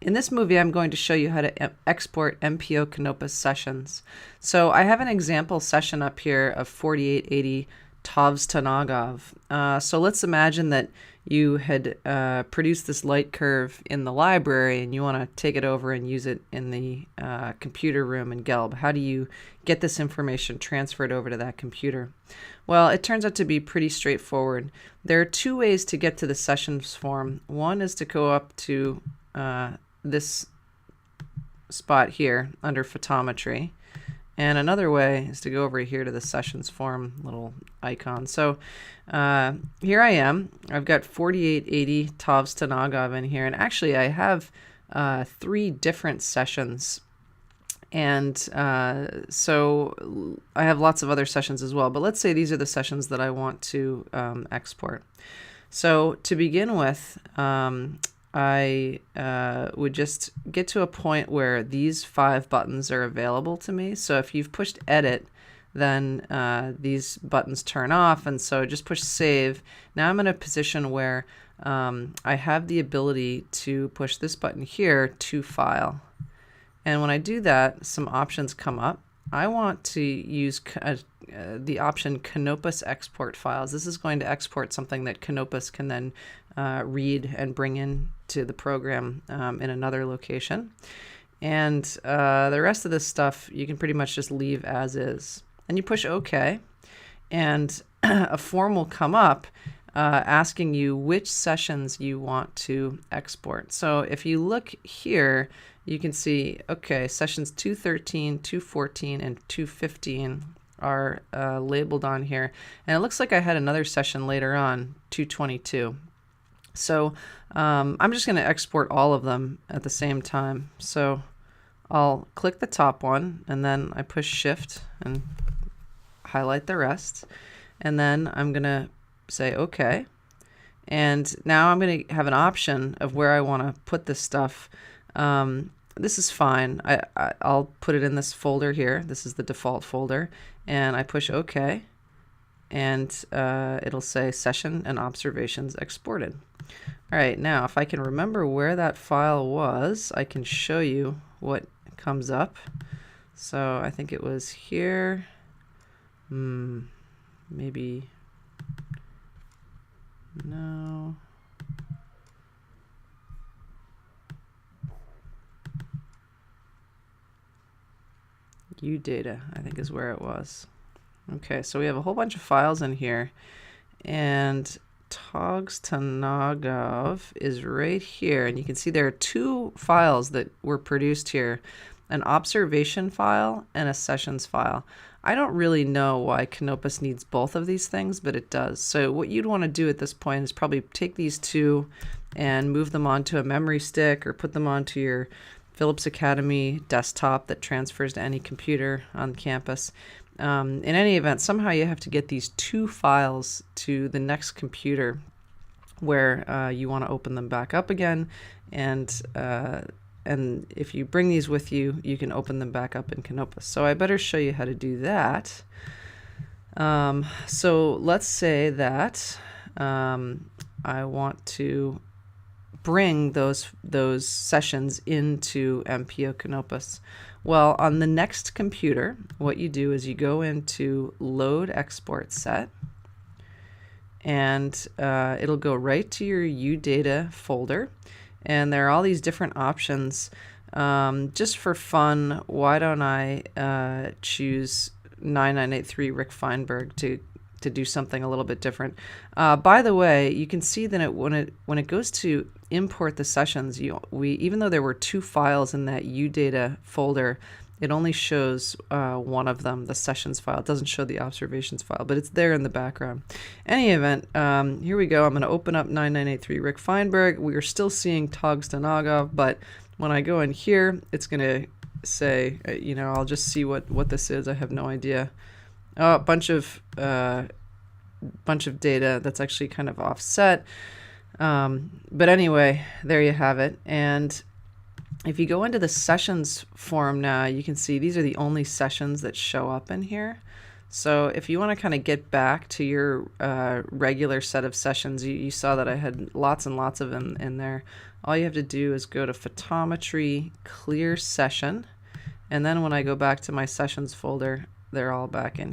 In this movie, I'm going to show you how to export MPO Canopus sessions. So I have an example session up here of 4880 Tovstanagov. So let's imagine that you had produced this light curve in the library and you want to take it over and use it in the computer room in Gelb. How do you get this information transferred over to that computer? Well, it turns out to be pretty straightforward. There are two ways to get to the sessions form. One is to go up to this spot here under photometry, and another way is to go over here to the sessions form little icon. So here I am. I've got 4880 Tovstanagov in here, and actually I have 3 different sessions, and so I have lots of other sessions as well, but let's say these are the sessions that I want to export. So to begin with, I would just get to a point where these 5 buttons are available to me. So if you've pushed edit, then these buttons turn off, and so just push save. Now I'm in a position where I have the ability to push this button here to file. And when I do that, some options come up. I want to use the option Canopus export files. This is going to export something that Canopus can then read and bring in to the program in another location. And the rest of this stuff you can pretty much just leave as is. And you push OK, and a form will come up asking you which sessions you want to export. So if you look here, you can see, okay, sessions 213, 214, and 215 are labeled on here. And it looks like I had another session later on, 222. So I'm just going to export all of them at the same time. So I'll click the top one, and then I push Shift and highlight the rest. And then I'm going to say OK. And now I'm going to have an option of where I want to put this stuff. This is fine. I'll put it in this folder here. This is the default folder. And I push OK. And it'll say Session and Observations Exported. All right, now if I can remember where that file was, I can show you what comes up. So I think it was here. Maybe. No. UData, I think, is where it was. Okay, so we have a whole bunch of files in here, and Tovstanagov is right here, and you can see there are 2 files that were produced here, an observation file and a sessions file. I don't really know why Canopus needs both of these things, but it does. So what you'd want to do at this point is probably take these 2 and move them onto a memory stick, or put them onto your Phillips Academy desktop that transfers to any computer on campus. In any event, somehow you have to get these 2 files to the next computer where you want to open them back up again, and if you bring these with you, you can open them back up in Canopus. So I better show you how to do that. So let's say that I want to bring those sessions into MPO Canopus. Well, on the next computer, what you do is you go into Load Export Set, and it'll go right to your UData folder, and there are all these different options. Just for fun, why don't I choose 9983 Rick Feinberg to do something a little bit different. By the way, you can see that when it goes to import the sessions, even though there were 2 files in that UData folder, it only shows one of them, the sessions file. It doesn't show the observations file, but it's there in the background. Any event, here we go. I'm going to open up 9983 Rick Feinberg. We are still seeing Tovstanagov, but when I go in here, it's going to say, I'll just see what this is. I have no idea. Oh, a bunch of data that's actually kind of offset. But anyway, there you have it. And if you go into the sessions form now, you can see these are the only sessions that show up in here. So if you want to kind of get back to your regular set of sessions, you saw that I had lots and lots of them in there. all you have to do is go to photometry, clear session, and then when I go back to my sessions folder, they're all back in